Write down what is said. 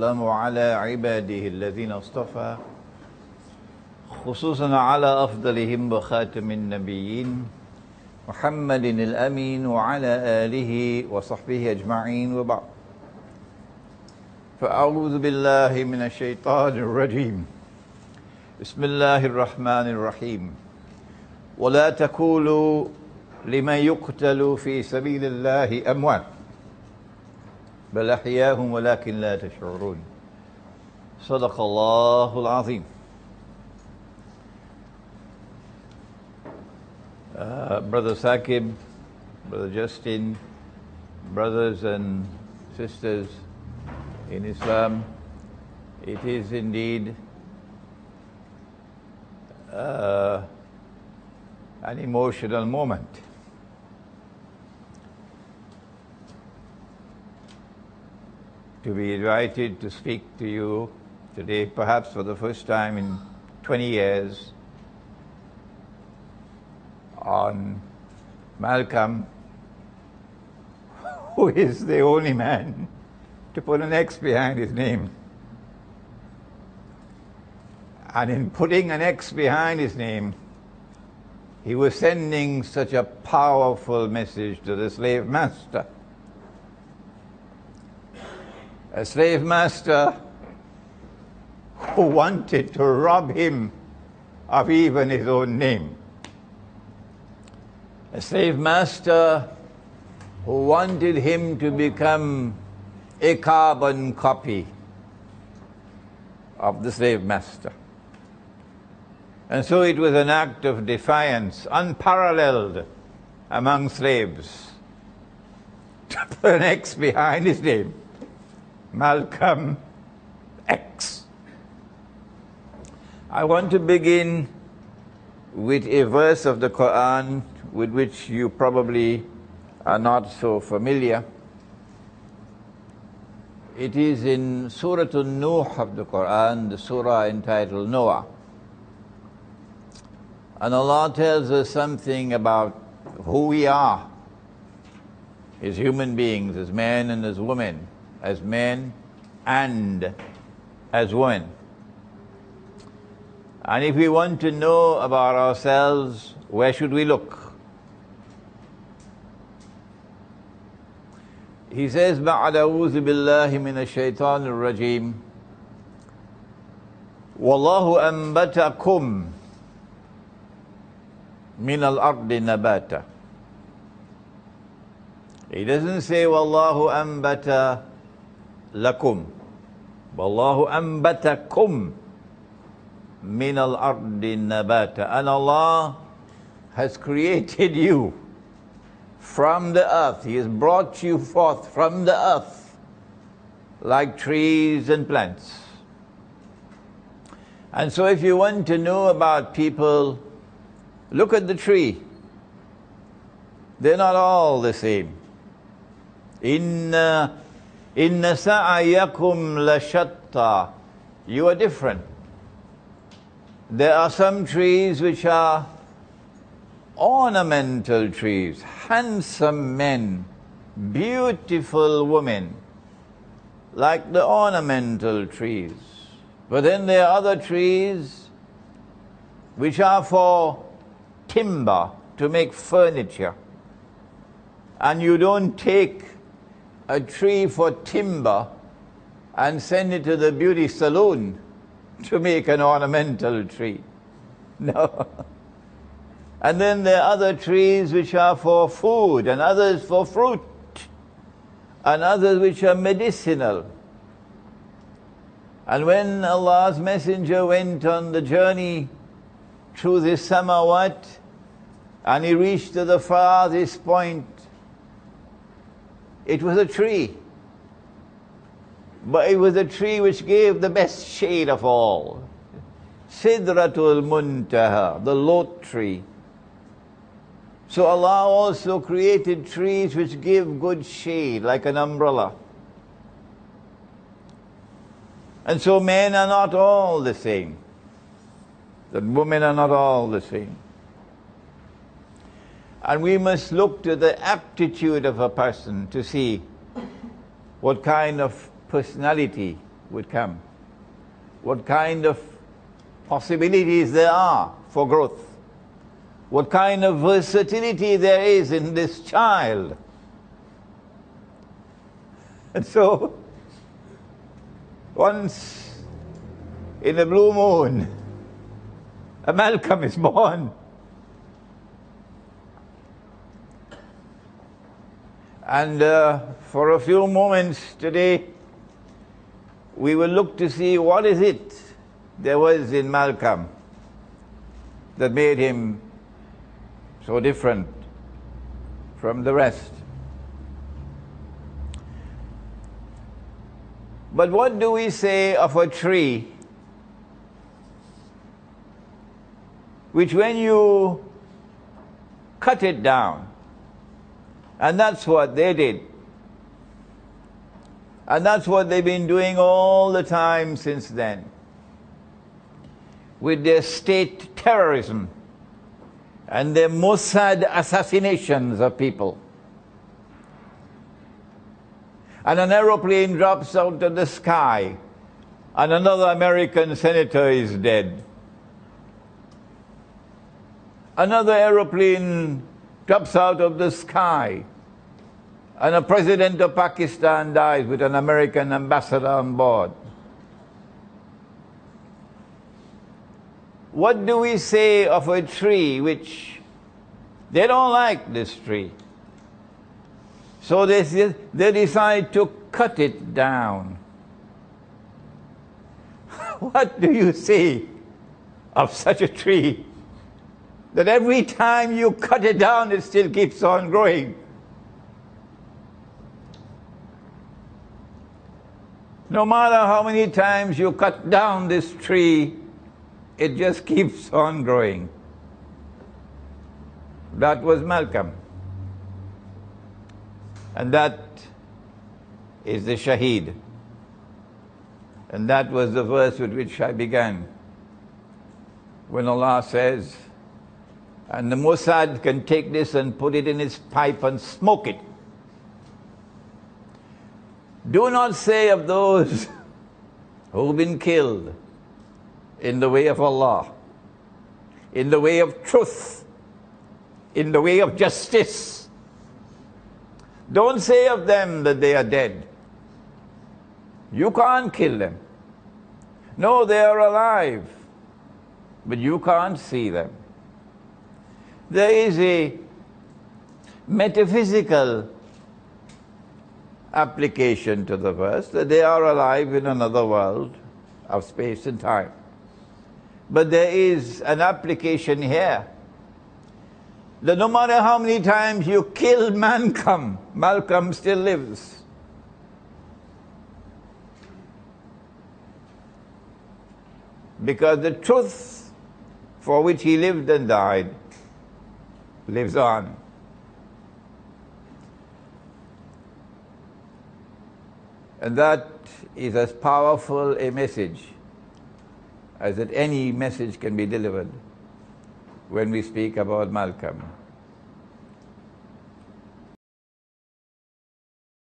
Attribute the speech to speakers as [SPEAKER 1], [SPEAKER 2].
[SPEAKER 1] والسلام على عباده الذين اصطفى خصوصا على أفضلهم وخاتم النبيين محمد الأمين وعلى آله وصحبه أجمعين وبعد. فأعوذ بالله من الشيطان الرجيم. بسم الله الرحمن الرحيم. ولا تقولوا لمن يقتل في سبيل الله أموات بل أحياء ولكن لا تشعرون. صدق الله العظيم. Brother Saqib, Brother Justin, brothers and sisters in Islam, it is indeed an emotional moment. To be invited to speak to you today, perhaps for the first time in 20 years, on Malcolm, who is the only man to put an X behind his name. And in putting an X behind his name, he was sending such a powerful message to the slave master. A slave master who wanted to rob him of even his own name. A slave master who wanted him to become a carbon copy of the slave master. And so it was an act of defiance, unparalleled among slaves, to put an X behind his name. Malcolm X. I want to begin with a verse of the Quran with which you probably are not so familiar. It is in Surah An-Nuh of the Quran, the surah entitled Noah. And Allah tells us something about who we are as human beings, as men and as women, as men and as women. And if we want to know about ourselves, where should we look? He says, بَعْدَ أَعُوذُ بِاللَّهِ مِنَ الشَّيْطَانِ الرَّجِيمِ وَاللَّهُ أَنْبَتَكُمْ مِنَ الْأَرْضِ نَبَاتًا. He doesn't say, وَاللَّهُ أَنْبَتَ لَكُمْ. وَاللَّهُ أَنْبَتَكُمْ مِنَ الْأَرْضِ نَبَاتًا. And Allah has created you from the earth. He has brought you forth from the earth like trees and plants. And so if you want to know about people, look at the tree. They're not all the same. Inna sa'ayakum lashatta. You are different. There are some trees which are ornamental trees, handsome men, beautiful women, like the ornamental trees. But then there are other trees which are for timber, to make furniture. And you don't take a tree for timber and send it to the beauty salon to make an ornamental tree. No. And then there are other trees which are for food, and others for fruit, and others which are medicinal. And when Allah's Messenger went on the journey through the Samawat, and he reached to the farthest point, it was a tree. But it was a tree which gave the best shade of all. Sidratul Muntaha, the Lot tree. So Allah also created trees which give good shade, like an umbrella. And so men are not all the same. That women are not all the same. And we must look to the aptitude of a person to see what kind of personality would come, what kind of possibilities there are for growth, what kind of versatility there is in this child. And so, once in a blue moon, a Malcolm is born. And for a few moments today, we will look to see what is it there was in Malcolm that made him so different from the rest. But what do we say of a tree which, when you cut it down, and that's what they did, and that's what they've been doing all the time since then, with their state terrorism and their Mossad assassinations of people. And an aeroplane drops out of the sky, and another American senator is dead. Another aeroplane drops out of the sky, and a president of Pakistan dies with an American ambassador on board. What do we say of a tree which they don't like this tree? So they decide to cut it down. What do you say of such a tree that every time you cut it down, it still keeps on growing? No matter how many times you cut down this tree, it just keeps on growing. That was Malcolm. And that is the Shaheed. And that was the verse with which I began. When Allah says, and the Mossad can take this and put it in its pipe and smoke it. Do not say of those who've been killed in the way of Allah, in the way of truth, in the way of justice. Don't say of them that they are dead. You can't kill them. No, they are alive, but you can't see them. There is a metaphysical application to the verse, that they are alive in another world of space and time. But there is an application here, that no matter how many times you kill Malcolm, Malcolm still lives. Because the truth for which he lived and died lives on. And that is as powerful a message as that any message can be delivered when we speak about Malcolm.